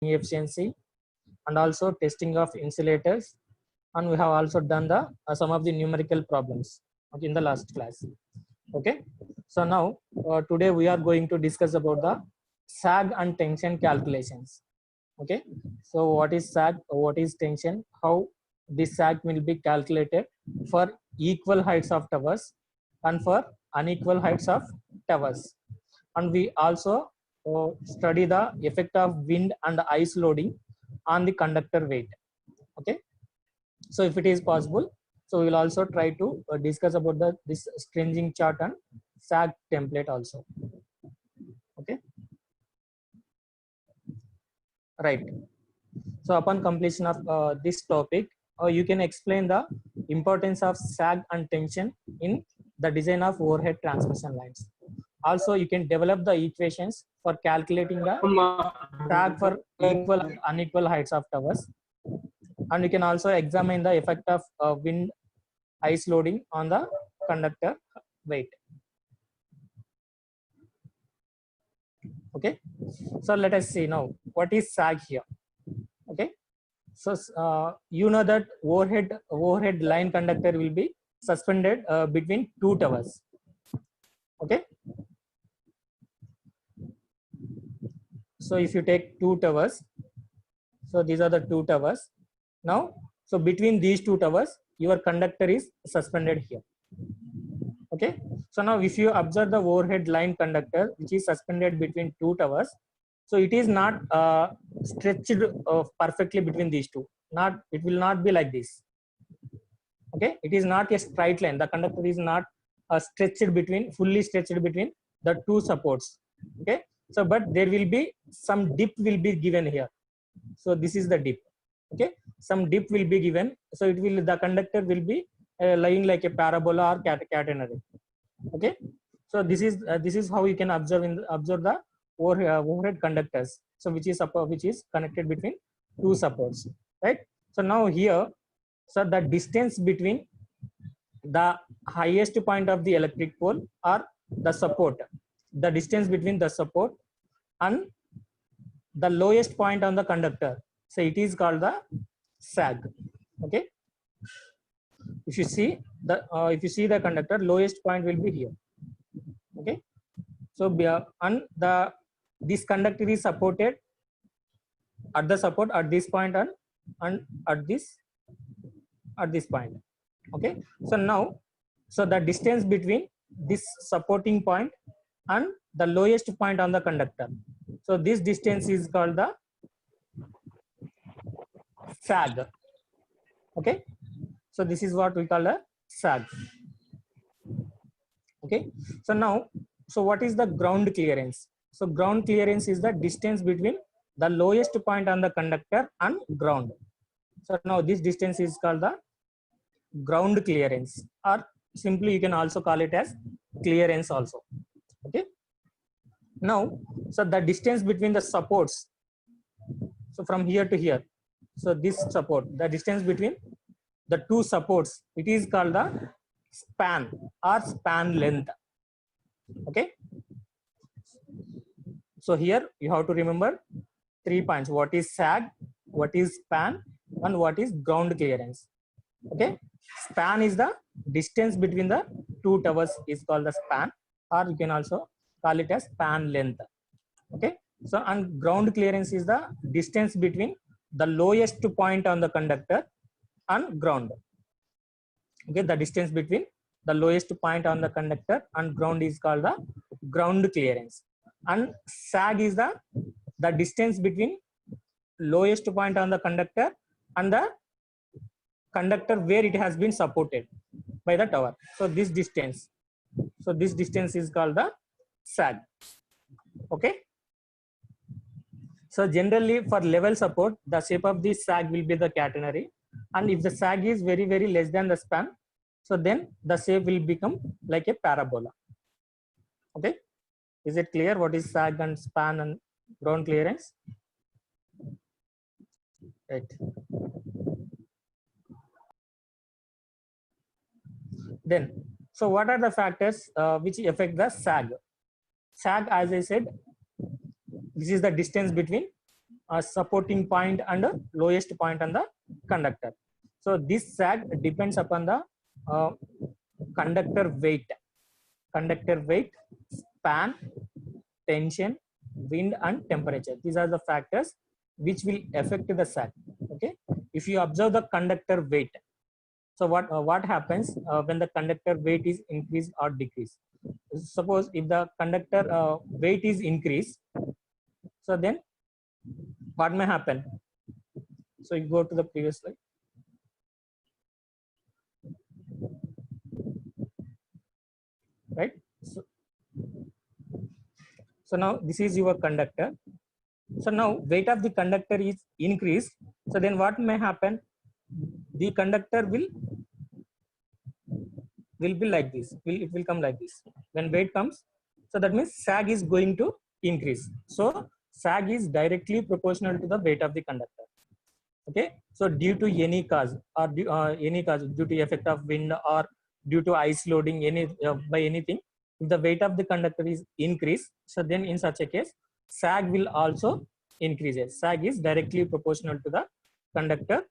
efficiency, and also testing of insulators, and we have also done the some of the numerical problems in the last class. Okay, so now today we are going to discuss about the sag and tension calculations. Okay, so what is sag, what is tension, how this sag will be calculated for equal heights of towers and for unequal heights of towers, and we also study the effect of wind and ice loading on the conductor weight. Okay, so if it is possible, so we will also try to discuss about this stringing chart and sag template also. Okay, right. So upon completion of this topic, you can explain the importance of sag and tension in the design of overhead transmission lines. Also, you can develop the equations for calculating the sag for equal and unequal heights of towers, and you can also examine the effect of wind ice loading on the conductor weight. Okay, so let us see now what is sag here. Okay, so you know that overhead line conductor will be suspended between two towers. Okay, so if you take two towers, so these are the two towers. Now, so between these two towers, your conductor is suspended here. Okay, so now if you observe the overhead line conductor which is suspended between two towers, so it is not stretched perfectly between these two. It will not be like this. Okay, it is not a straight line. The conductor is not fully stretched between the two supports. Okay, so but there will be some dip will be given here. So this is the dip. Okay, some dip will be given. So the conductor will be lying like a parabola or catenary. Okay, so this is how you can observe the overhead conductors. So which is connected between two supports, right? So now here, so the distance between the highest point of the electric pole or the support, the distance between the support and the lowest point on the conductor, so it is called the sag. Okay, if you see the conductor, lowest point will be here. Okay, so and this conductor is supported at the support at this point and at this point. Okay, so now, so the distance between this supporting point and the lowest point on the conductor, so this distance is called the sag. Okay, so this is what we call a sag. Okay, so now, so what is the ground clearance? So ground clearance is the distance between the lowest point on the conductor and ground. So now this distance is called the ground clearance, or simply you can also call it as clearance also. Okay, now, so the distance between the supports, so from here to here, so this support, the distance between the two supports, it is called the span or span length. Okay, so here you have to remember 3 points: what is sag, what is span, and what is ground clearance. Okay, span is the distance between the two towers is called the span, or you can also call it as span length. Okay, so and ground clearance is the distance between the lowest point on the conductor and ground. Okay, the distance between the lowest point on the conductor and ground is called the ground clearance, and sag is the distance between lowest point on the conductor and the conductor where it has been supported by the tower. So this distance is called the sag. Okay, so generally for level support, the shape of this sag will be the catenary, and if the sag is very less than the span, so then the shape will become like a parabola. Okay, is it clear what is sag and span and ground clearance? Right. Then, so what are the factors which affect the sag? Sag, as I said, this is the distance between supporting point and lowest point on the conductor. So this sag depends upon the conductor weight, span, tension, wind and temperature. These are the factors which will affect the sag. Okay, if you observe the conductor weight, so what happens when the conductor weight is increased or decreased? Suppose if the conductor weight is increased, so then what may happen? So you go to the previous slide. Right. So now this is your conductor. So now weight of the conductor is increased. So then what may happen? The conductor will be like this. It will come like this. When weight comes, so that means sag is going to increase. So sag is directly proportional to the weight of the conductor. Okay. So due to any cause or due to effect of wind or due to ice loading, by anything, if the weight of the conductor is increased, so then in such a case, sag will also increases. Sag is directly proportional to the conductor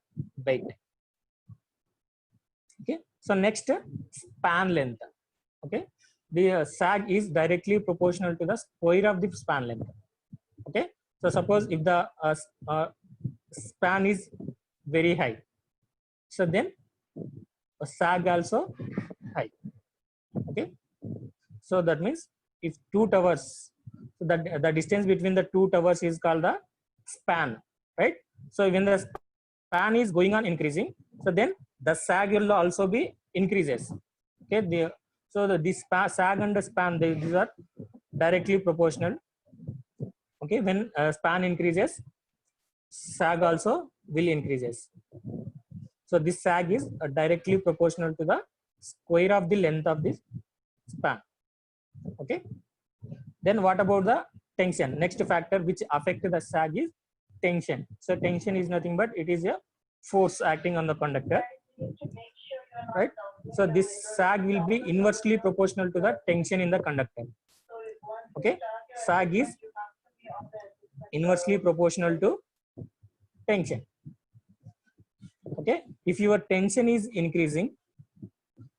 weight. Okay. So next, span length. Okay. The sag is directly proportional to the square of the span length. Okay. So suppose if the span is very high, so then sag also high. Okay. So that means if two towers, so that the distance between the two towers is called the span, right? So when the span is going on increasing, so then the sag will also be increases. Okay. So this sag and the span, these are directly proportional. Okay. When span increases, sag also will increases. So this sag is directly proportional to the square of the length of this span. Okay. Then what about the tension? Next factor which affect the sag is tension. So tension is nothing but it is a force acting on the conductor, right? So this sag will be inversely proportional to the tension in the conductor. Okay. Sag is inversely proportional to tension. Okay. If your tension is increasing,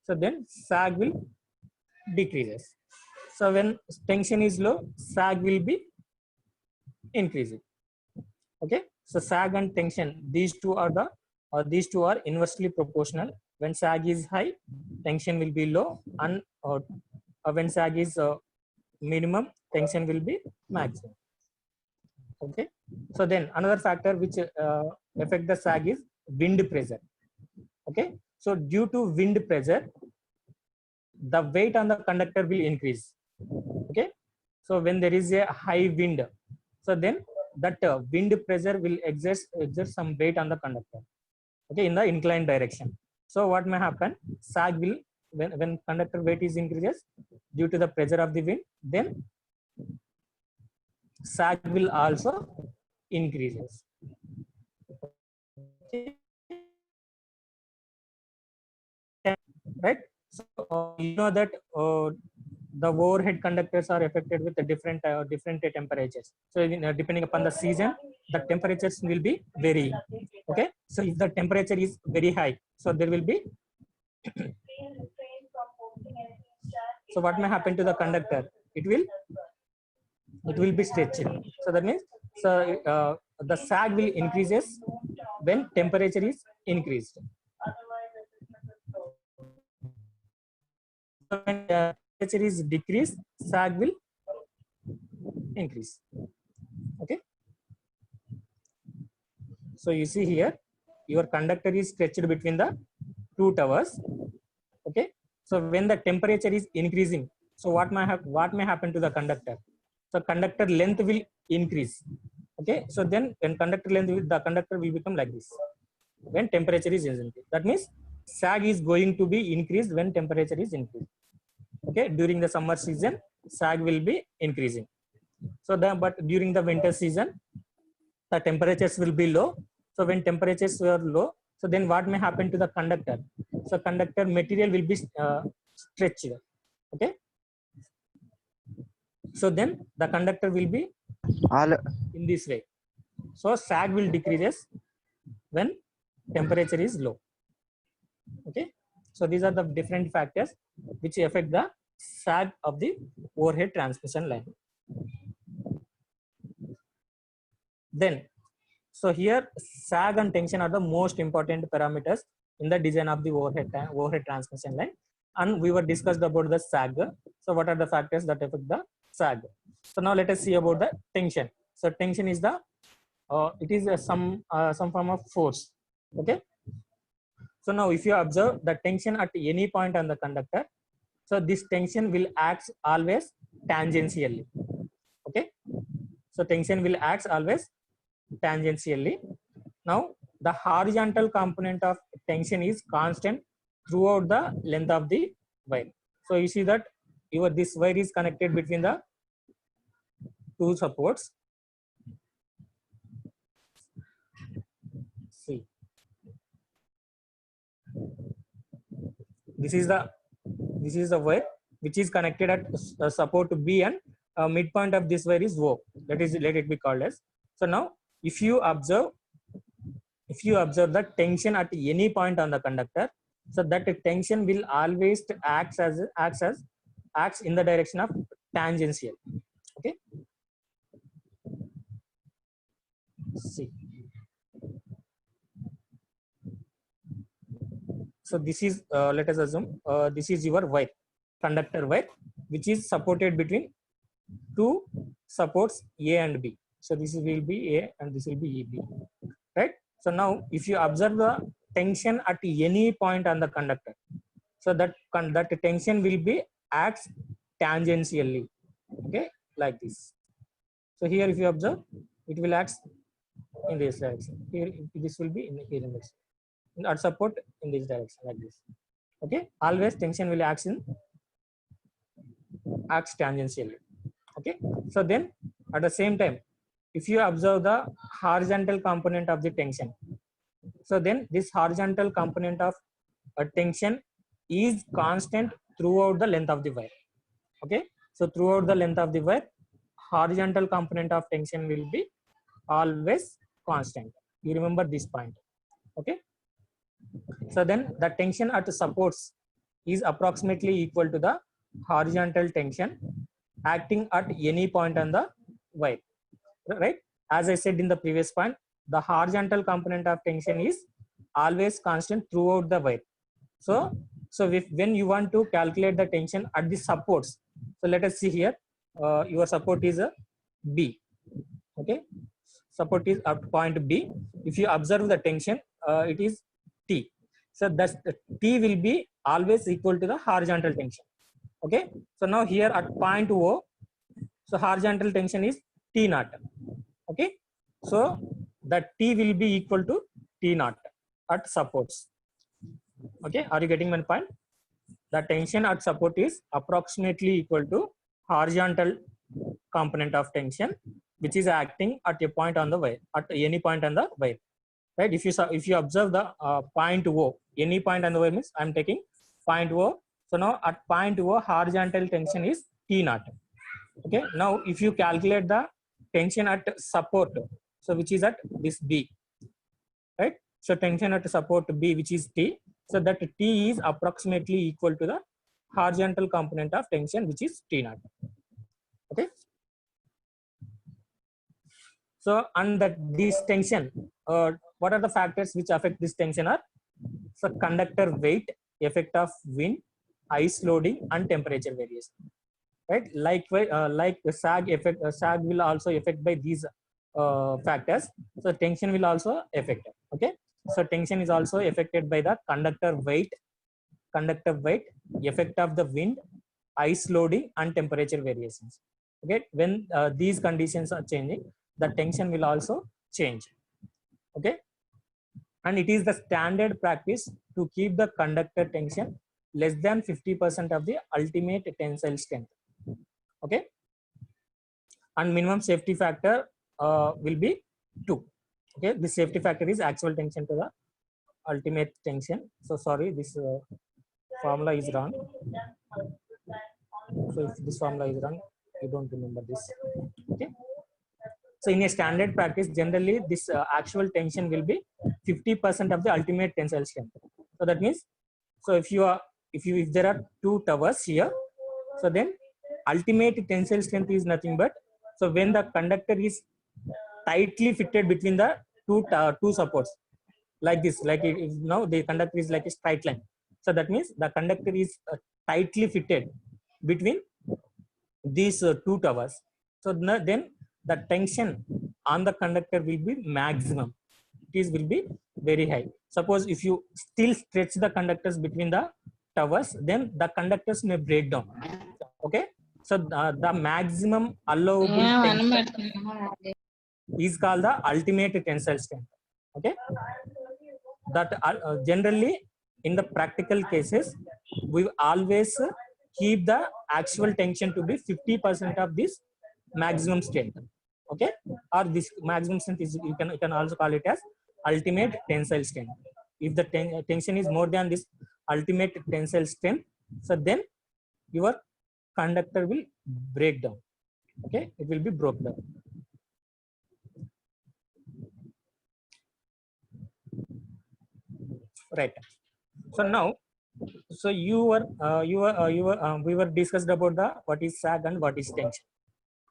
so then sag will decreases. So when tension is low, sag will be increasing. Okay. So sag and tension, these two are inversely proportional. When sag is high, tension will be low, and when sag is minimum, tension will be maximum. Okay. So then another factor which affect the sag is wind pressure. Okay. So due to wind pressure, the weight on the conductor will increase. Okay. So when there is a high wind, so then that wind pressure will exert some weight on the conductor. Okay, in the inclined direction. So what may happen? Sag will, when conductor weight is increases due to the pressure of the wind, then sag will also increases. Okay. Right. So you know that the overhead conductors are affected with the different temperatures. So depending upon the season, the temperatures will be varying. Okay. So if the temperature is very high, so there will be so what may happen to the conductor? It will be stretched. So that means the sag will increases when temperature is increased. When temperature is decreased, sag will increase. Okay. So you see here, your conductor is stretched between the two towers. Okay. So when the temperature is increasing, so what may happen to the conductor? So conductor length will increase. Okay. So then when the conductor will become like this when temperature is increased. That means sag is going to be increased when temperature is increased. Okay. During the summer season, sag will be increasing. So but during the winter season, the temperatures will be low. So when temperatures are low, so then what may happen to the conductor? So conductor material will be stretched. Okay. So then the conductor will be in this way. So sag will decreases when temperature is low. Okay, so these are the different factors which affect the sag of the overhead transmission line. Then, so here sag and tension are the most important parameters in the design of the overhead transmission line, and we were discussed about the sag. So what are the factors that affect the sag? So now let us see about the tension. So tension is the it is some form of force. Okay, so now if you observe the tension at any point on the conductor, so this tension will act always tangentially. Okay, so tension will act always tangentially. Now the horizontal component of tension is constant throughout the length of the wire. So you see that this wire is connected between the two supports. See, this is the wire which is connected at support B, and midpoint of this wire is O. Let it be called as. So now if you observe the tension at any point on the conductor, so that tension will always acts in the direction of tangential. Okay, see, so this is let us assume this is your wire, conductor wire, which is supported between two supports A and B. So this will be A and this will be EB, right? So now if you observe the tension at any point on the conductor, so that tension will be acts tangentially. Okay, like this. So here if you observe, it will act in this direction. Here this will be here in this, at support in this direction, like this. Okay, always tension will act tangentially. Okay, so then at the same time, if you observe the horizontal component of the tension, so then this horizontal component of tension is constant throughout the length of the wire. Okay, so throughout the length of the wire, horizontal component of tension will be always constant. You remember this point. Okay, so then the tension at the supports is approximately equal to the horizontal tension acting at any point on the wire, right? As I said in the previous point, the horizontal component of tension is always constant throughout the wire. So when you want to calculate the tension at the supports, so let us see here, your support is a B. Okay, support is at point B. If you observe the tension, it is T. So that T will be always equal to the horizontal tension. Okay, so now here at point O, so horizontal tension is T naught. Okay, so that T will be equal to T naught at supports. Okay, are you getting my point? The tension at support is approximately equal to horizontal component of tension, which is acting at a point on the wire, at any point on the wire, right? If you observe the point O, any point on the wire means I am taking point O. So now at point O, horizontal tension is T naught. Okay, now if you calculate the tension at support, so which is at this B, right? So tension at support B, which is T, so that T is approximately equal to the horizontal component of tension, which is T naught. Okay, so and that this tension, what are the factors which affect this tension are, so conductor weight, effect of wind, ice loading, and temperature variation, right? Like the sag effect, sag will also affect by these factors. So tension will also affect. Okay, so tension is also affected by the conductor weight, effect of the wind, ice loading, and temperature variations. Okay, when these conditions are changing, the tension will also change. Okay, and it is the standard practice to keep the conductor tension less than 50% of the ultimate tensile strength. Okay, and minimum safety factor will be 2. Okay, the safety factor is actual tension to the ultimate tension. So sorry, this formula is wrong. So if this formula is wrong, you don't remember this. Okay, So in a standard practice, generally this actual tension will be 50% of the ultimate tensile strength. So that means, so if there are two towers here, so then ultimate tensile strength is nothing but, so when the conductor is tightly fitted between the two supports, like this, like now the conductor is like a straight line. So that means the conductor is tightly fitted between these two towers. So then the tension on the conductor will be maximum. It is will be very high. Suppose if you still stretch the conductors between the towers, then the conductors may break down. Okay. So the maximum allowable tension is called the ultimate tensile strength. Okay. That generally in the practical cases, we always keep the actual tension to be 50% of this maximum strength. Okay. Or this maximum strength is, you can also call it as ultimate tensile strength. If the tension is more than this ultimate tensile strength, so then your conductor will break down. Okay. It will be broke down. Right. So now, so we were discussed about the what is sag and what is tension.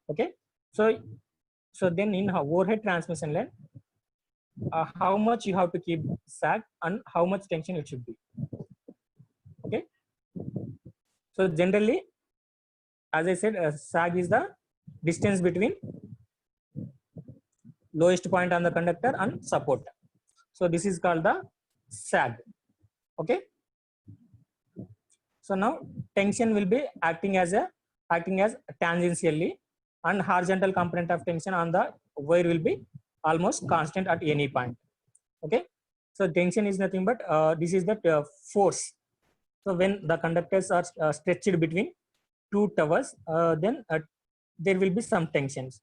Okay. So then in overhead transmission line, how much you have to keep sag and how much tension it should be. Okay. So generally, as I said, sag is the distance between lowest point on the conductor and support. So this is called the sag. Okay. So now tension will be acting as tangentially, and horizontal component of tension on the wire will be almost constant at any point. Okay. So tension is nothing but this is the force. So when the conductors are stretched between two towers, then there will be some tensions.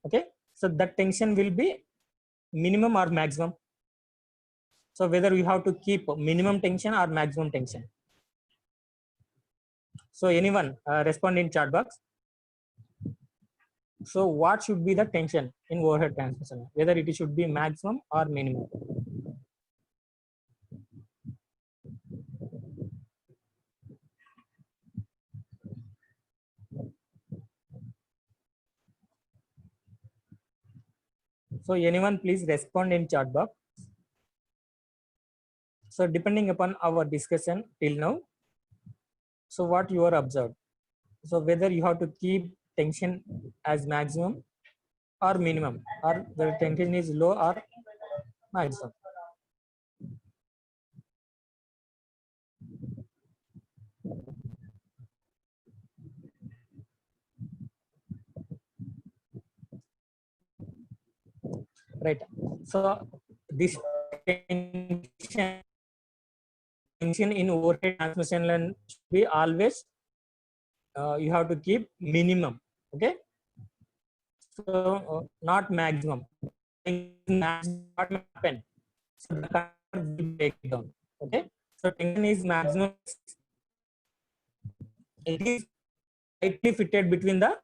Okay. So that tension will be minimum or maximum. So whether you have to keep minimum tension or maximum tension. So anyone respond in chat box. So what should be the tension in overhead transmission? Whether it should be maximum or minimum? So anyone please respond in chat box. So depending upon our discussion till now, so what you are observed? So whether you have to keep tension as maximum or minimum, or the tension is low or maximum. Right. So this tension in overhead transmission line should be always you have to keep minimum. Okay. So not maximum. Maximum what will happen? So the conductor will break down. Okay. So tension is maximum. It is tightly fitted between the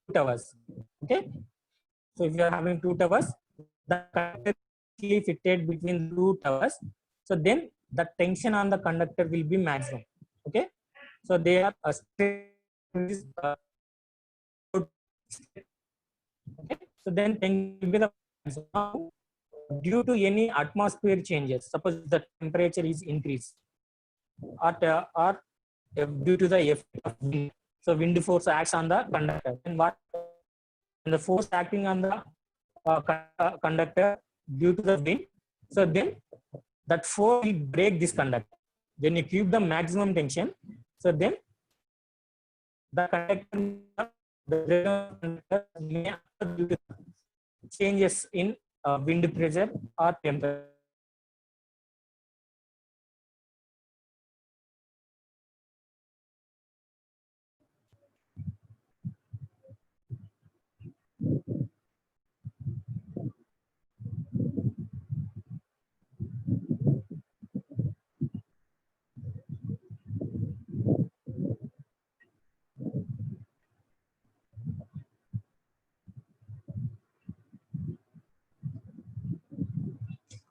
two towers. Okay. So if you are having two towers, the conductor is tightly fitted between two towers. So then the tension on the conductor will be maximum. Okay. So they are okay. So then tension will be the maximum. Due to any atmosphere changes, suppose the temperature is increased, or due to the effect of wind, so wind force acts on the conductor. And what the force acting on the conductor due to the wind, so then that force will break this conductor. When you keep the maximum tension, so then the conductor may due to changes in wind pressure or temperature.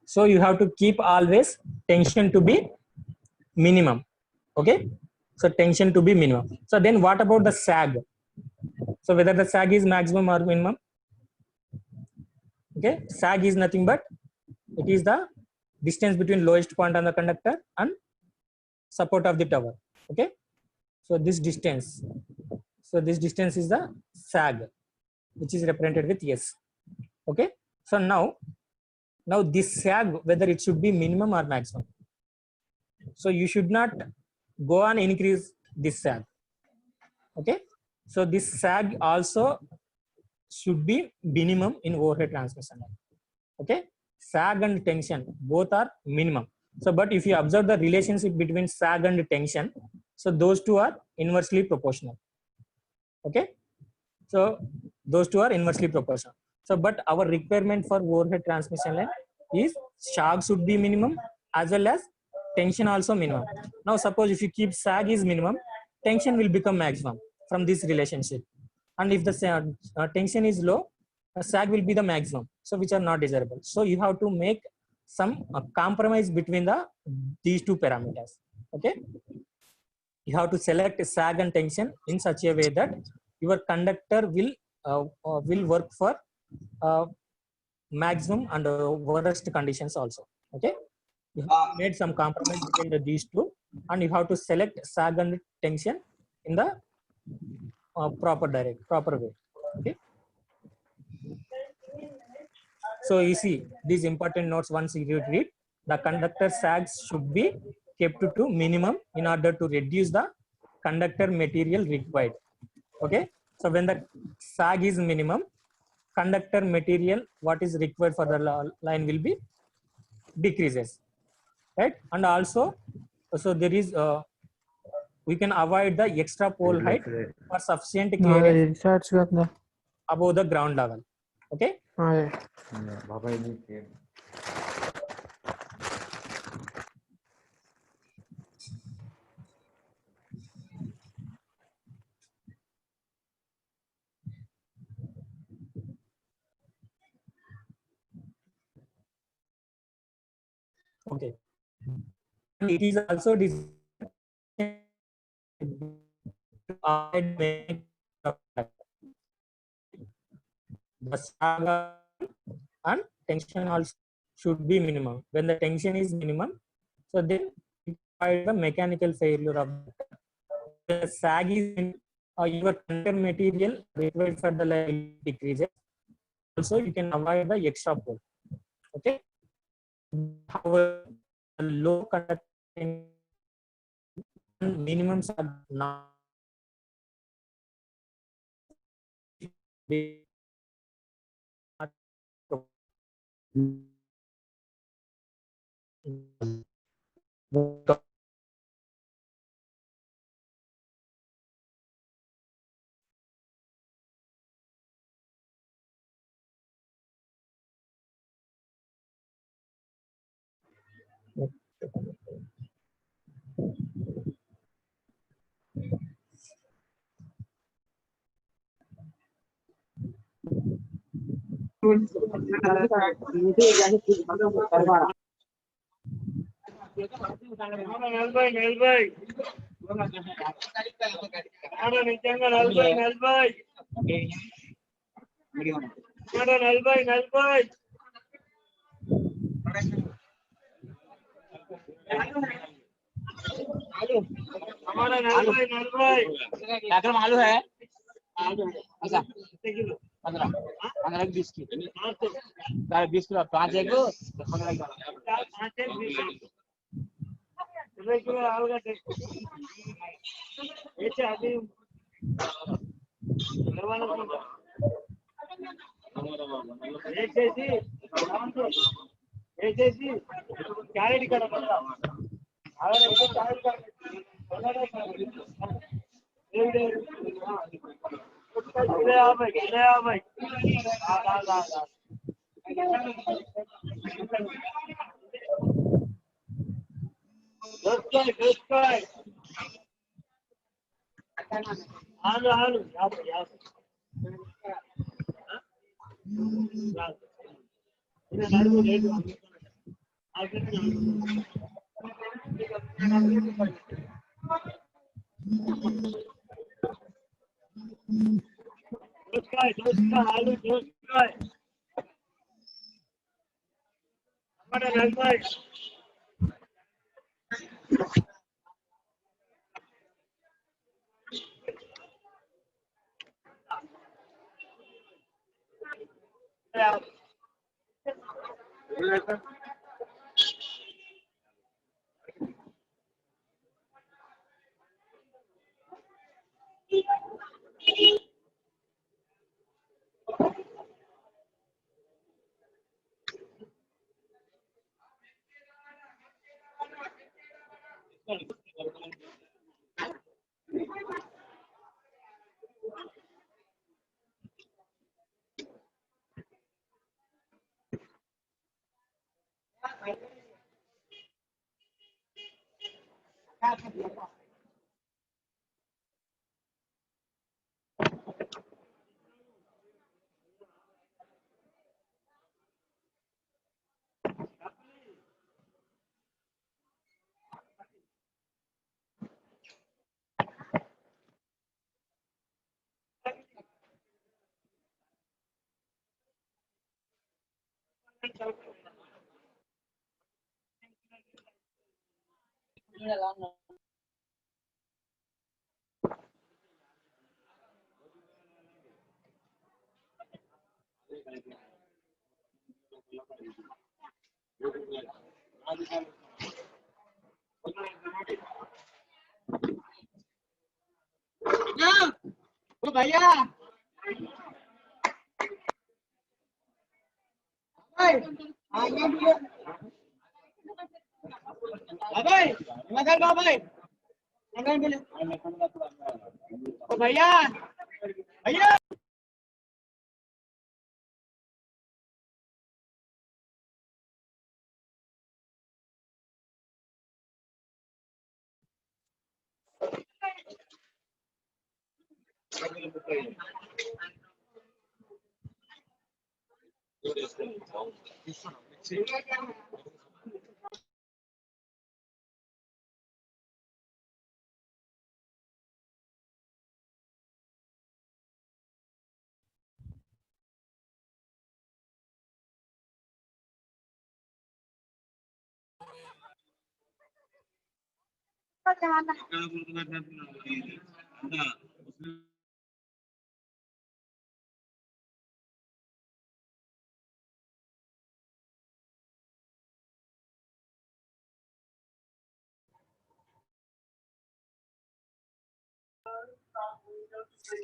So you have to keep always tension to be minimum. Okay, so tension to be minimum. So then what about the sag? So whether the sag is maximum or minimum? Okay, sag is nothing but it is the distance between lowest point on the conductor and support of the tower. Okay, so this distance, is the sag, which is represented with S. Okay, so now this sag, whether it should be minimum or maximum. So you should not go on increase this sag. Okay, so this sag also should be minimum in overhead transmission line. Okay, sag and tension both are minimum. So but if you observe the relationship between sag and tension, so those two are inversely proportional. Okay, so those two are inversely proportional. So but our requirement for overhead transmission line is sag should be minimum as well as tension also minimum. Now suppose if you keep sag is minimum, tension will become maximum from this relationship, and if the tension is low, sag will be the maximum, so which are not desirable. So you have to make some compromise between these two parameters. Okay, you have to select sag and tension in such a way that your conductor will work for maximum and worst conditions also. Okay, you have made some compromise between these two, and you have to select sag and tension in the proper way. Okay, so you see these important notes. Once you read, the conductor sags should be kept to minimum in order to reduce the conductor material required. Okay, so when the sag is minimum, conductor material what is required for the line will be decreases, right? And also, so there is we can avoid the extra pole height for sufficient clearance above the ground level. Okay, okay, and it is also the sag and tension also should be minimum. When the tension is minimum, so then it provides the mechanical failure of the sag is your conductor material required for the line decreases. Also, you can avoid the extra pole. Okay. However, the low conductor minimums are not आलू है अच्छा 15 20 की 20 kilo 5 एक 15 kilo आलूगड्डे అది వేసేసి carrot ఇక్కడ ఆలు 50 दोस्ता आलू दोस्ता हमारा लगभग ओ भैया भाई मगर भाई मगर मिले ओ भैया भैया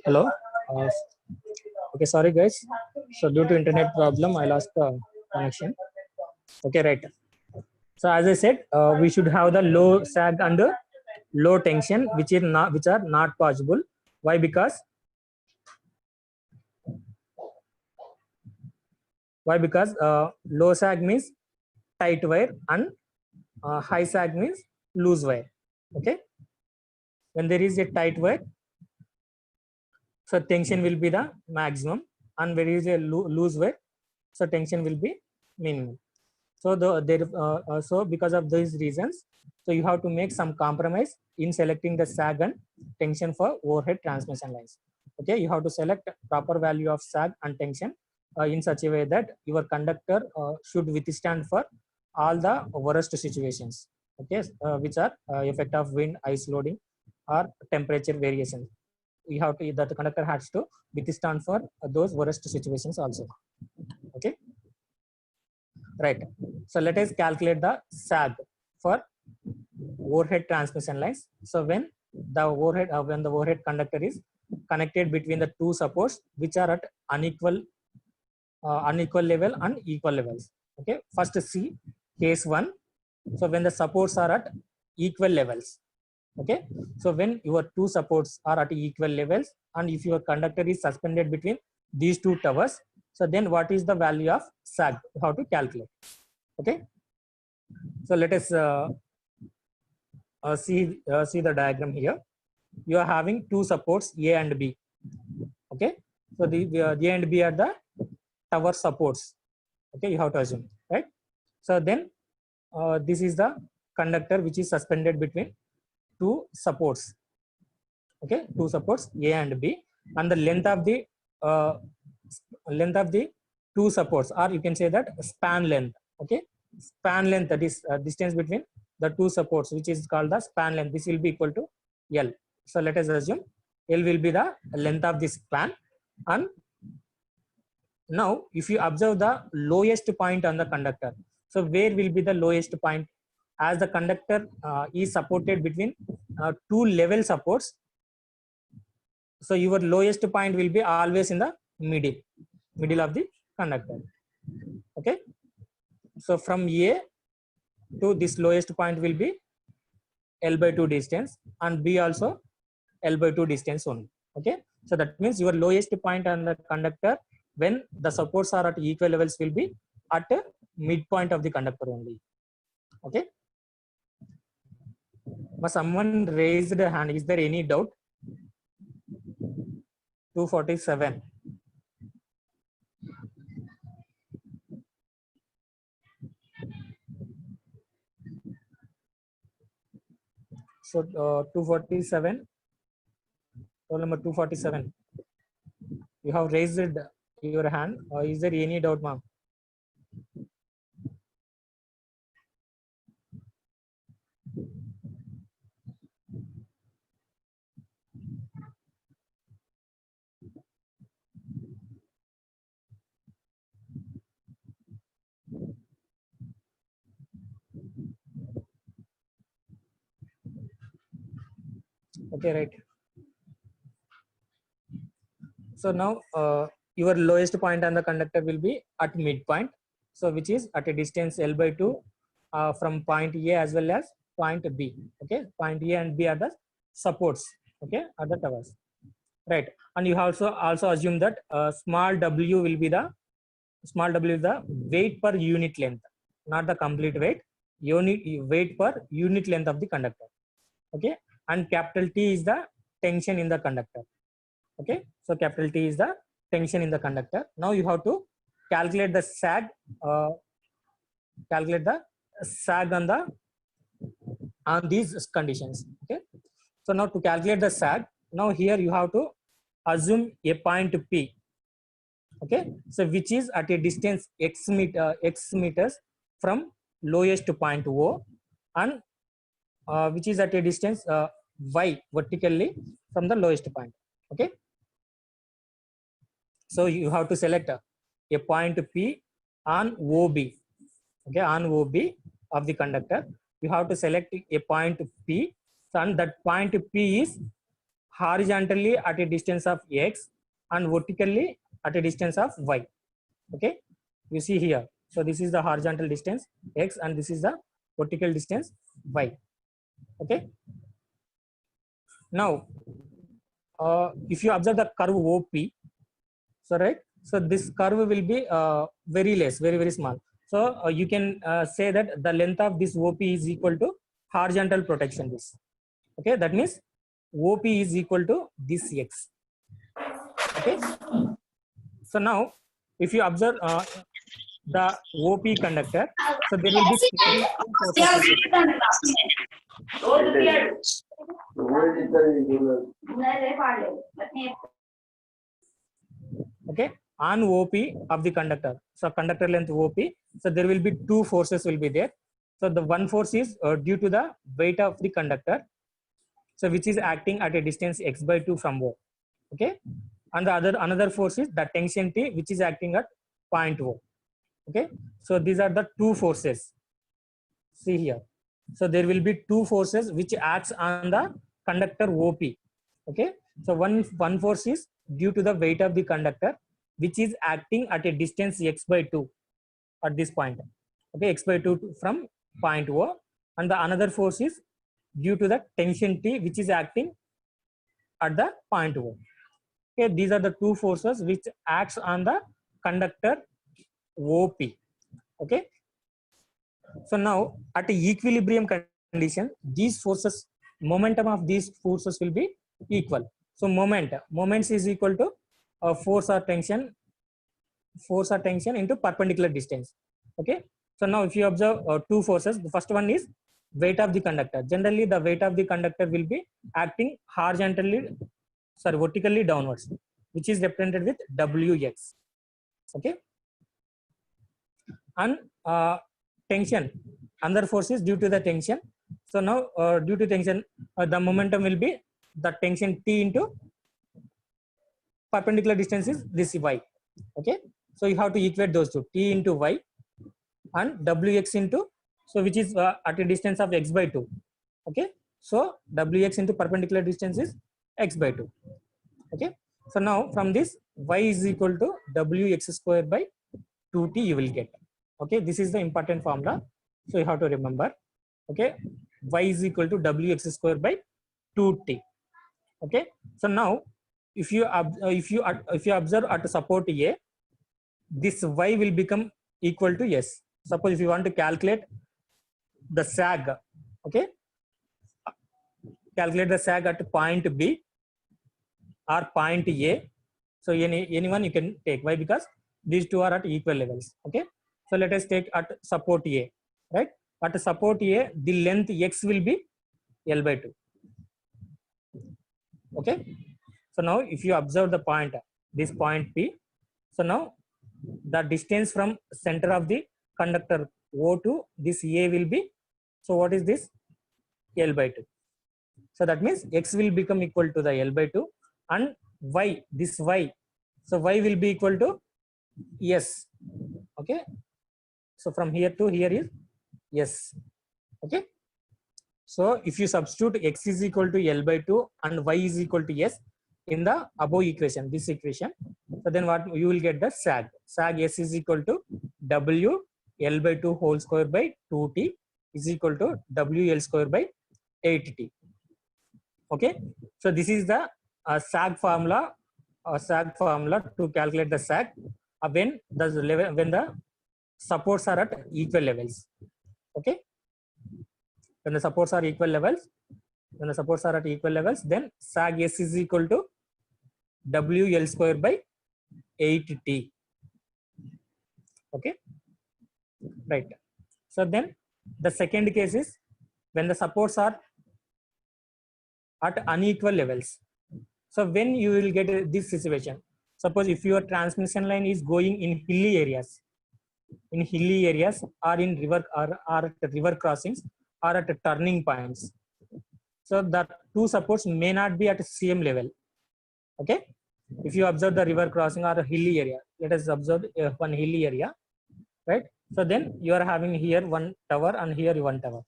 Hello. Okay, sorry guys. So due to internet problem, I lost the connection. Okay, right. So as I said, we should have the low sag and the low tension, which are not possible. Why? Because low sag means tight wire and high sag means loose wire. Okay. When there is a tight wire, so tension will be the maximum, and when there is a loose wire, so tension will be minimum. So so because of these reasons, so you have to make some compromise in selecting the sag and tension for overhead transmission lines. Okay, you have to select proper value of sag and tension in such a way that your conductor should withstand for all the worst situations. Okay, which are effect of wind, ice loading, or temperature variation. You have to, that the conductor has to withstand for those worst situations also. Okay, right. So let us calculate the sag for overhead transmission lines. So when the overhead conductor is connected between the two supports which are at unequal level and equal levels. Okay, first see case 1. So when the supports are at equal levels. Okay, so when your two supports are at equal levels and if your conductor is suspended between these two towers, so then what is the value of sag? How to calculate? Okay, so let us see the diagram here. You are having two supports A and B. Okay, so the A and B are the tower supports. Okay, you have to assume, right? So then this is the conductor which is suspended between two supports. Okay, two supports A and B, and the length of the two supports, or you can say that span length. Okay, span length, that is distance between the two supports, which is called the span length. This will be equal to L. So let us assume L will be the length of this span. And now if you observe the lowest point on the conductor, so where will be the lowest point? As the conductor is supported between two level supports, so your lowest point will be always in the middle of the conductor. Okay, so from A to this lowest point will be L/2 distance, and B also L/2 distance only. Okay, so that means your lowest point on the conductor when the supports are at equal levels will be at a midpoint of the conductor only. Okay, but someone raised a hand. Is there any doubt? 247. So 247, roll number 247. You have raised your hand. Is there any doubt, ma'am? Okay, right. So now your lowest point on the conductor will be at midpoint, so which is at a distance L/2 from point A as well as point B. Okay, point A and B are the supports. Okay, are the towers, right? And you also assume that small w will be the weight per unit length, not the complete weight. Weight per unit length of the conductor. Okay, and capital T is the tension in the conductor. Okay, so capital T is the tension in the conductor. Now you have to calculate the sag. Calculate the sag on these conditions. Okay, so now to calculate the sag, now here you have to assume a point P. Okay, so which is at a distance x meters from lowest point O, and which is at a distance y vertically from the lowest point. Okay, so you have to select a point P on OB. Okay, on OB of the conductor, you have to select a point P, and that point P is horizontally at a distance of x and vertically at a distance of y. Okay, you see here. So this is the horizontal distance x, and this is the vertical distance y. Okay. Now, if you observe the curve OP, so right, so this curve will be very less, very small. So you can say that the length of this OP is equal to horizontal protection this. Okay, that means OP is equal to this x. Okay, so now if you observe the OP conductor, so there will be okay, on OP of the conductor, so conductor length OP, so there will be two forces will be there. So the one force is due to the weight of the conductor, so which is acting at a distance x/2 from O. Okay, and the another force is the tension T, which is acting at point O. Okay, so these are the two forces. See here, so there will be two forces which acts on the conductor OP. Okay, so one force is due to the weight of the conductor, which is acting at a distance x/2 at this point. Okay, x/2 from point O, and the another force is due to the tension T, which is acting at the point O. Okay, these are the two forces which acts on the conductor OP. Okay, so now at a equilibrium condition, these forces, momentum of these forces will be equal. So moments is equal to force or tension into perpendicular distance. Okay, So now if you observe two forces, the first one is weight of the conductor. Generally the weight of the conductor will be acting vertically downwards, which is represented with Wx. Okay. And tension, another force is due to the tension. So now due to tension, the momentum will be the tension T into perpendicular distance is this y. Okay, so you have to equate those two, T into y and Wx into, so which is at a distance of x by 2. Okay, so Wx into perpendicular distance is x by 2. Okay, so now from this y is equal to Wx square by 2t you will get. Okay, this is the important formula, so you have to remember. Okay, y is equal to Wx square by 2t. Okay, so now if you observe at support A, this y will become equal to s. Suppose if you want to calculate the sag, okay, calculate the sag at point B or point A. So anyone you can take. Why? Because these two are at equal levels. Okay, so let us take at support A, right? At support A, the length x will be L by 2. Okay, so now if you observe the point, this point P, so now the distance from center of the conductor O to this A will be, so what is this? L by 2. So that means x will become equal to the L by 2 and y, this y, so y will be equal to s. Okay, so from here to here is s. Okay, so if you substitute x is equal to L by 2 and y is equal to s in the above equation, this equation, so then what you will get? The sag s is equal to W L by 2 whole square by 2t is equal to W L square by 8t. Okay, so this is the sag formula to calculate the sag when the supports are at equal levels. Okay, when the supports are equal levels, then sag s is equal to W L square by 8t. Okay, right. So then the second case is when the supports are at unequal levels. So when you will get this situation, suppose if your transmission line is going in hilly areas or in river or at river crossings or at turning points, so the two supports may not be at same level. Okay, if you observe the river crossing or a hilly area, let us observe one hilly area, right? So then you are having here one tower and here one tower.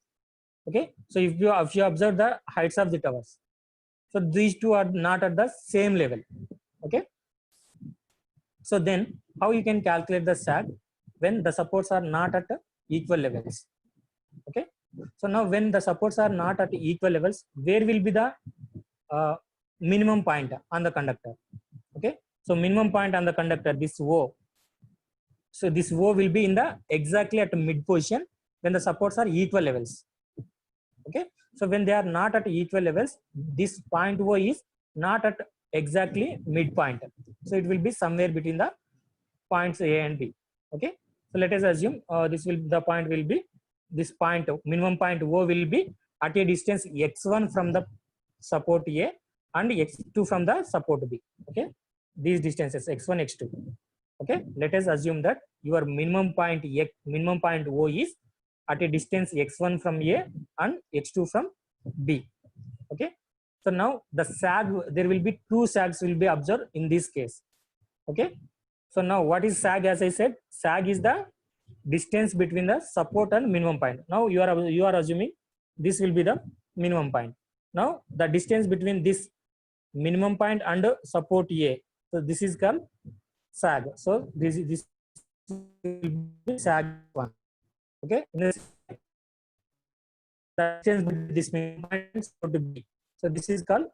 Okay, so if you observe the heights of the towers, so these two are not at the same level. Okay, so then how you can calculate the sag when the supports are not at equal levels? Okay, so now when the supports are not at equal levels, where will be the minimum point on the conductor? Okay, so minimum point on the conductor, this O, so this O will be in the exactly at mid position when the supports are equal levels. Okay, so when they are not at equal levels, this point O is not at exactly midpoint, so it will be somewhere between the points A and B. Okay, so let us assume the point will be this point, minimum point O will be at a distance x1 from the support A and x2 from the support B. Okay, these distances x1 x2. Okay, let us assume that your minimum point O is at a distance x1 from A and x2 from B. Okay, so now the sag, there will be two sags will be observed in this case. Okay, so now what is sag? As I said, sag is the distance between the support and minimum point. Now you are assuming this will be the minimum point. Now the distance between this minimum point and support A, so this is called sag. So this will be sag 1. Okay, the distance between this minimum point and support B, so this is called.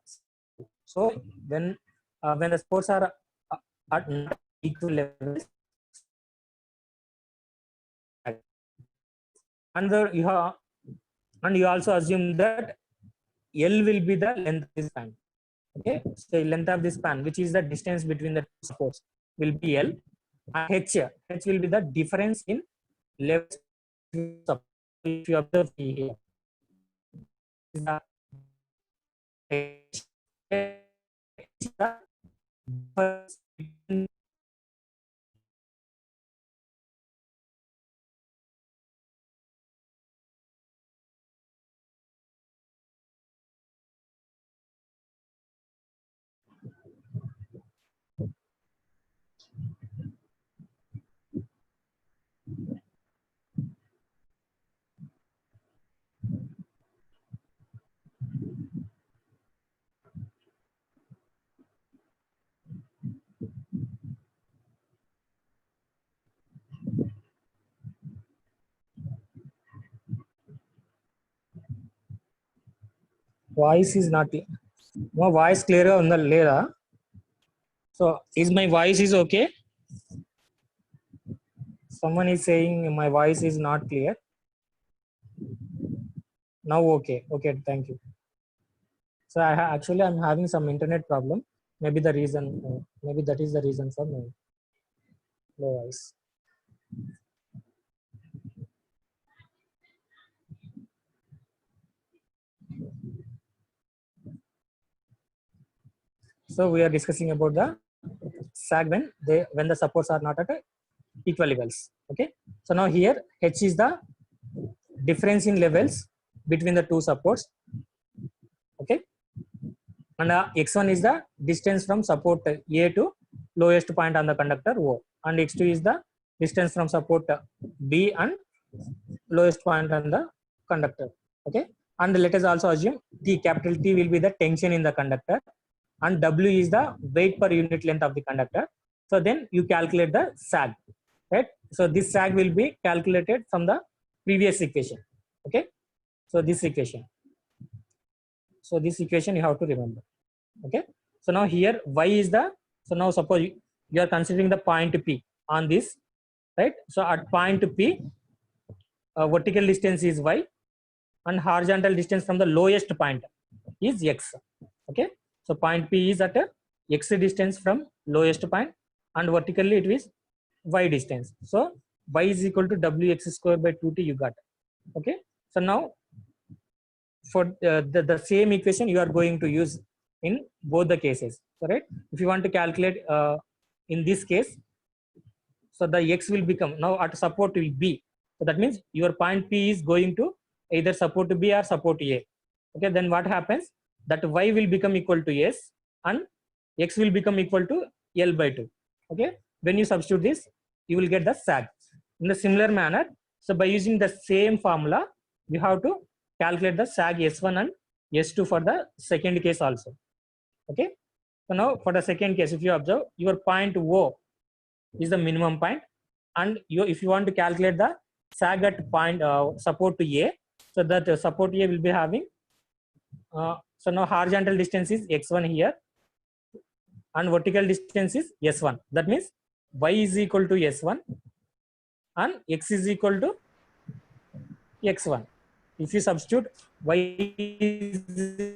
So when the supports are at equal levels, and you also assume that L will be the length of this span. Okay, so length of this span, which is the distance between the two supports, will be L, and H will be the difference in levels if you observe here, voice is not my voice clear on the layer. So is my voice is okay? Someone is saying my voice is not clear. Now okay. Okay, thank you. So actually I'm having some internet problem. Maybe the reason, maybe that is the reason for my low voice. So we are discussing about the sag when the supports are not at equal levels. Okay. So now here H is the difference in levels between the two supports. Okay. And x1 is the distance from support A to lowest point on the conductor O, and x2 is the distance from support B and lowest point on the conductor. Okay. And let us also assume T, capital T will be the tension in the conductor, and W is the weight per unit length of the conductor. So then you calculate the sag, right? So this sag will be calculated from the previous equation. Okay. So this equation. So this equation you have to remember. Okay. So now here y is the, so now suppose you are considering the point P on this, right? So at point P, vertical distance is y, and horizontal distance from the lowest point is x. Okay. So point P is at a x distance from lowest point, and vertically it is y distance. So y is equal to wx square by 2t you got. Okay. So now for the same equation you are going to use in both the cases. Right. If you want to calculate in this case, so the x will become, now at support will be, so that means your point P is going to either support B or support A. Okay, then what happens, that y will become equal to s and x will become equal to L by 2. Okay, when you substitute this you will get the sag. In the similar manner, so by using the same formula you have to calculate the sag S1 and S2 for the second case also. Okay, so now for the second case, if you observe, your point O is the minimum point, and if you want to calculate the sag at point support to A, so that support A will be having so now horizontal distance is x1 here and vertical distance is s1. That means y is equal to s1 and x is equal to x1. If you substitute y is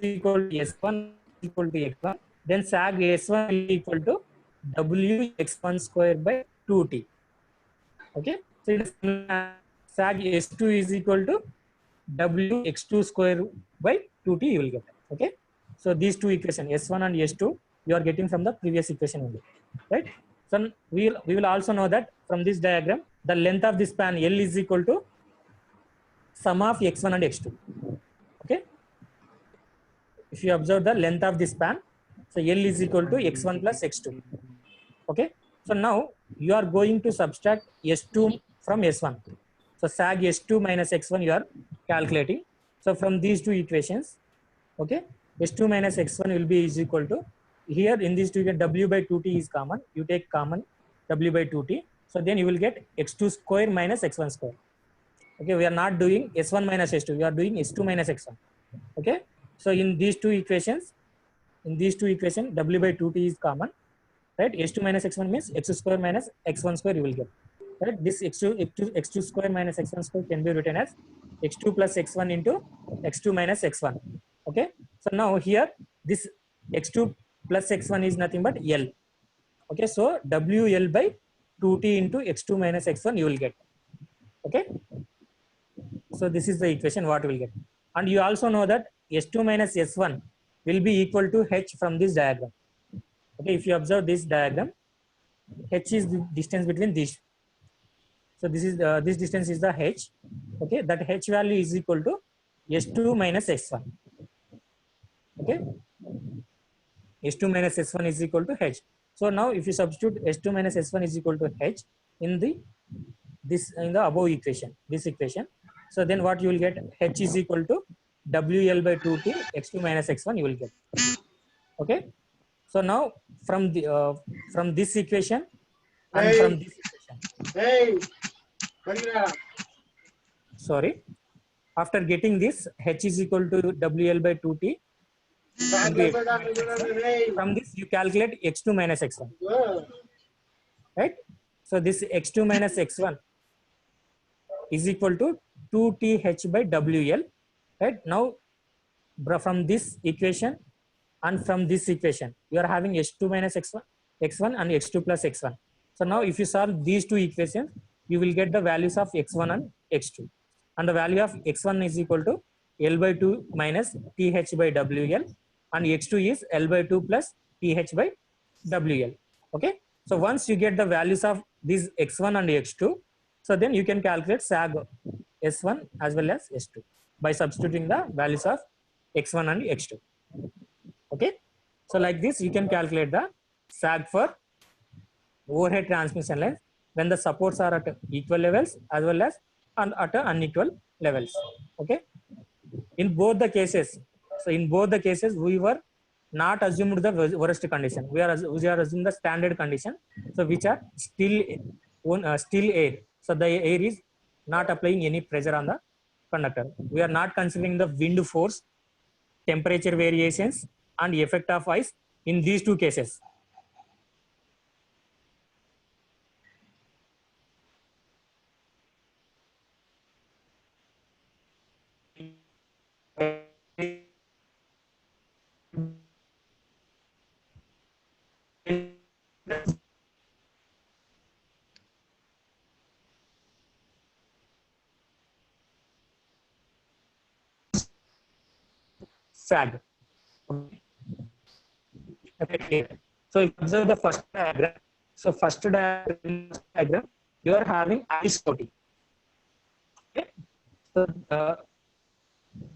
equal to s1 equal to x1, then sag s1 is equal to w x1 square by 2t. Okay, so sag s2 is equal to w x2 square by 2t you will get. Okay, so these two equations s1 and s2 you are getting from the previous equation only, right? So we will also know that from this diagram the length of the span L is equal to sum of x1 and x2. Okay, if you observe the length of the span, so L is equal to x1 plus x2. Okay, so now you are going to subtract s2 from s1. So sag s2 minus x1 you are calculating. So from these two equations, okay, s2 minus x1 will be is equal to, here in these two w by 2t is common, you take common w by 2t, so then you will get x2 square minus x1 square. Okay, we are not doing s1 minus s2, we are doing s2 minus x1. Okay, so in these two equations w by 2t is common, right? S2 minus x1 means x square minus x1 square you will get, right? This x2 square minus x1 square can be written as x2 plus x1 into x2 minus x1. Okay, so now here this x2 plus x1 is nothing but L. Okay, so WL by 2t into x2 minus x1 you will get. Okay, So this is the equation what we'll get. And you also know that S2 minus S1 will be equal to H from this diagram. Okay, if you observe this diagram, H is the distance between these. So this is this distance is the H. Okay, that H value is equal to S2 minus S1. Okay, S2 minus S1 is equal to H. So now if you substitute S2 minus S1 is equal to H in the above equation, this equation, so then what you will get, H is equal to WL by 2T X2 minus X1 you will get. Okay, so now from this equation and from this equation, sorry, after getting this H is equal to WL by 2T from this you calculate X2 minus X1, right? So this X2 minus X1 is equal to 2TH by WL, right? Now from this equation and from this equation you are having X2 minus X1 and X2 plus X1. So now if you solve these two equations you will get the values of X1 and X2, and the value of X1 is equal to L by 2 minus TH by WL, and X2 is L by 2 plus TH by WL. Okay, so once you get the values of these X1 and X2, so then you can calculate SAG S1 as well as S2 by substituting the values of X1 and X2. Okay, so like this you can calculate the SAG for overhead transmission lines when the supports are at equal levels as well as at unequal levels. Okay, in both the cases, so in both the cases we were not assumed the worst condition, we are assuming the standard condition, so which are still air. So the air is not applying any pressure on the conductor. We are not considering the wind force, temperature variations and effect of ice in these two cases. SAG. Okay. So if you observe the first diagram, so first diagram you are having ice coating. Okay.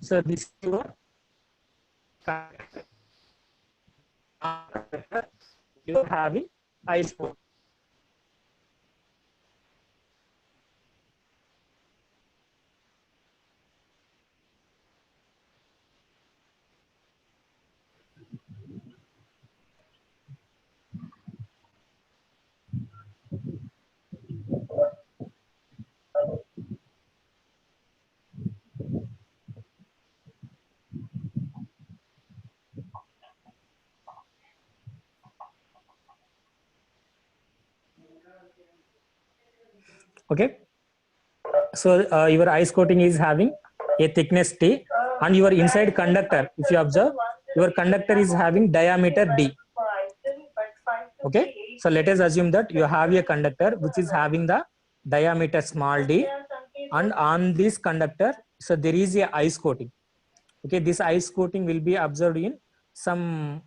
So this is your conductor. You are having ice coating. Okay, so your ice coating is having a thickness T, and your inside conductor, if you observe, your conductor is having diameter D. Okay, so let us assume that you have a conductor which is having the diameter small d, and on this conductor, so there is a ice coating. Okay, this ice coating will be observed in some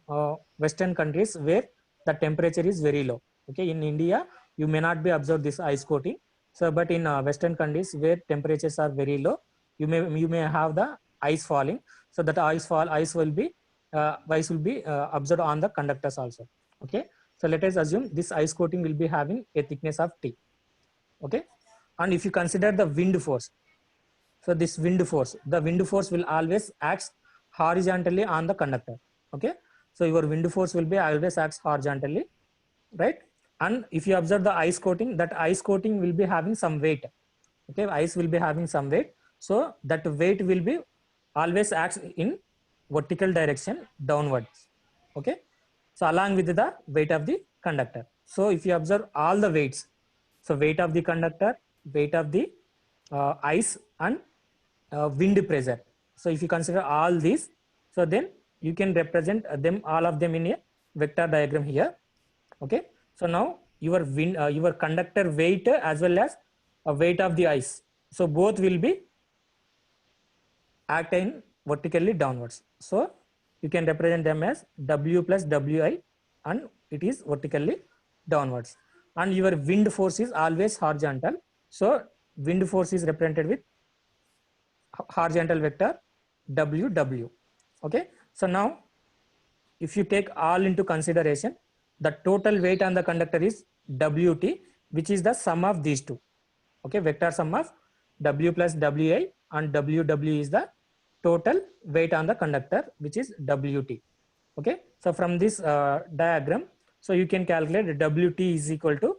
Western countries where the temperature is very low. Okay, in India you may not be observed this ice coating. So, but in Western countries where temperatures are very low, you may have the ice falling. So that ice will be observed on the conductors also. Okay, so let us assume this ice coating will be having a thickness of T. Okay, and if you consider the wind force, so this wind force, the wind force will always act horizontally on the conductor. Okay, so your wind force will be always acts horizontally, right? And if you observe the ice coating, that ice coating will be having some weight. Okay, ice will be having some weight, so that weight will be always acts in vertical direction downwards. Okay, so along with the weight of the conductor. So if you observe all the weights, so weight of the conductor, weight of the ice, and wind pressure. So if you consider all these, so then you can represent them, all of them, in a vector diagram here. Okay, so now your your conductor weight as well as weight of the ice, so both will be act in vertically downwards. So you can represent them as W plus Wi, and it is vertically downwards. And your wind force is always horizontal. So wind force is represented with horizontal vector WW. Okay. So now if you take all into consideration, the total weight on the conductor is Wt, which is the sum of these two. Okay, vector sum of W plus Wi and WW is the total weight on the conductor, which is Wt. Okay, so from this diagram, so you can calculate Wt is equal to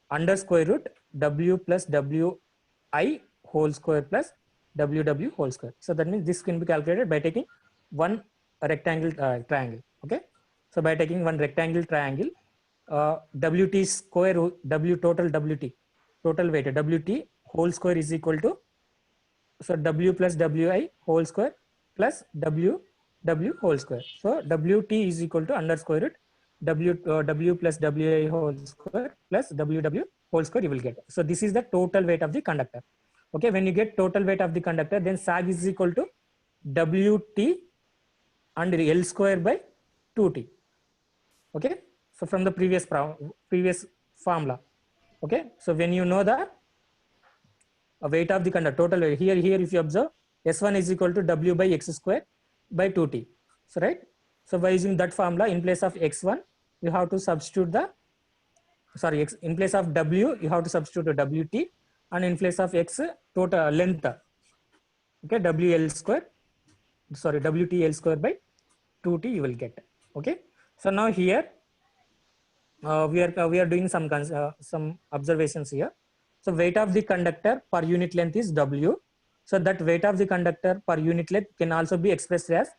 under square root W plus Wi whole square plus WW whole square. So that means this can be calculated by taking one rectangle triangle. Okay, so by taking one rectangle triangle, Wt square W total Wt total weight Wt whole square is equal to, so W plus Wi whole square plus W whole square. So Wt is equal to under square root W plus Wi whole square plus WW whole square you will get. So this is the total weight of the conductor. Okay, when you get total weight of the conductor, then sag is equal to Wt and L square by 2t. Okay, so from the previous formula. Okay, so when you know the weight of the conductor, total weight, here if you observe, S1 is equal to W by X square by 2t. So right, so by using that formula, in place of X1 you have to substitute the, sorry, in place of W you have to substitute the Wt, and in place of X total length, okay, WL square, sorry, WTL square by 2t you will get. Okay, so now here we are doing some observations here. So weight of the conductor per unit length is W. So that weight of the conductor per unit length can also be expressed as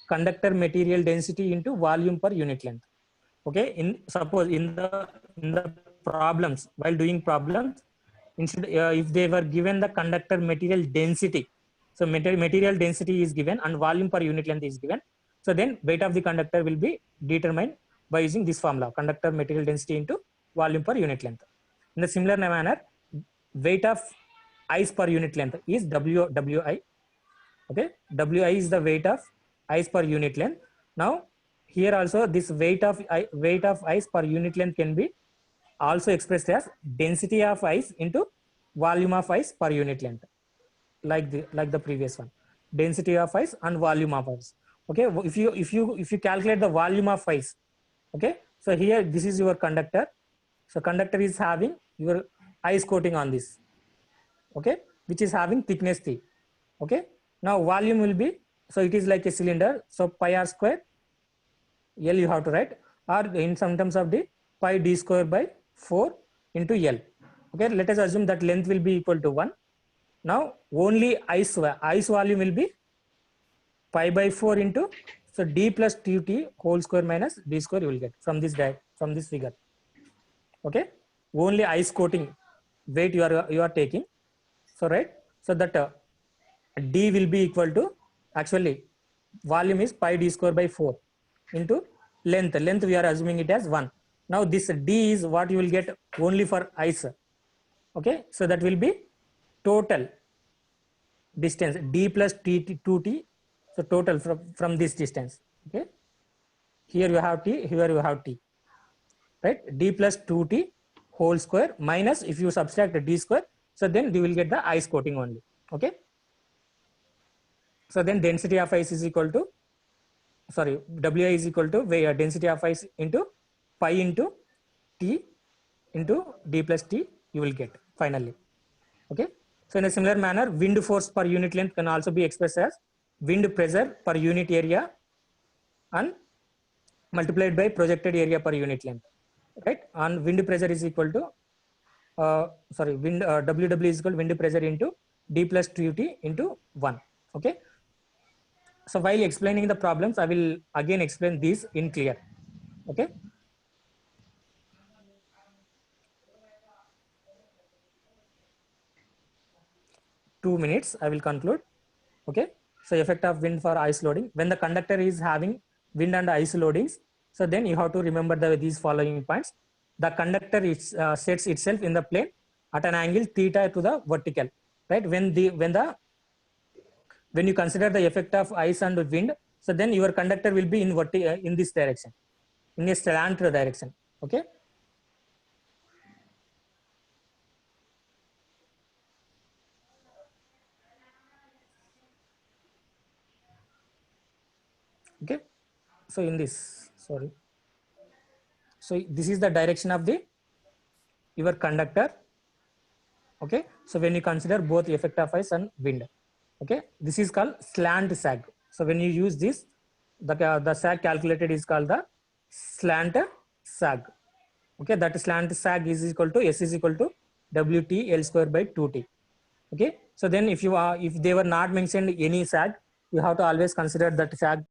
conductor material density into volume per unit length. Okay, suppose in the problems, while doing problems, instead if they were given the conductor material density, so material density is given and volume per unit length is given, so then weight of the conductor will be determined by using this formula, conductor material density into volume per unit length. In the similar manner, weight of ice per unit length is Wi. Okay, Wi is the weight of ice per unit length. Now here also this weight of ice per unit length can be also expressed as density of ice into volume of ice per unit length, like the previous one, density of ice and volume of ice. Okay, if you calculate the volume of ice, okay, so here this is your conductor. So conductor is having your ice coating on this, okay, which is having thickness T. Okay, now volume will be, so it is like a cylinder, so pi r square L you have to write, or in some terms of the pi d square by 4 into L. Okay, let us assume that length will be equal to 1. Now only ice volume will be pi by 4 into, so d plus T whole square minus d square you will get from this figure. Okay, only ice coating weight you are taking. So right, so that d will be equal to, actually volume is pi d square by 4 into length we are assuming it as 1. Now this d is what you will get only for ice. Okay, so that will be total distance d plus t 2t, so total from this distance. Okay, here you have t, here you have t, right, d plus 2t whole square minus, if you subtract the d square, so then you will get the ice coating only. Okay, so then density of ice is equal to, sorry, Wi is equal to density of ice into pi into t into d plus t you will get finally. Okay, so in a similar manner, wind force per unit length can also be expressed as wind pressure per unit area and multiplied by projected area per unit length, right? And wind pressure is equal to WW is equal to wind pressure into d plus 2t into 1. Okay, so while explaining the problems, I will again explain these in clear. Okay, two minutes I will conclude. Okay, so effect of wind for ice loading. When the conductor is having wind and ice loadings, so then you have to remember these following points. The conductor is, sets itself in the plane at an angle theta to the vertical, right? When the when you consider the effect of ice and wind, so then your conductor will be in this direction, in a slant direction. Okay. Okay. So in this, sorry. So this is the direction of the your conductor. Okay. So when you consider both effect of ice and wind, okay, this is called slant sag. So when you use this, the sag calculated is called the slant sag. Okay, that slant sag is equal to S is equal to WT L square by 2T. Okay, so then if they were not mentioned any sag, you have to always consider that sag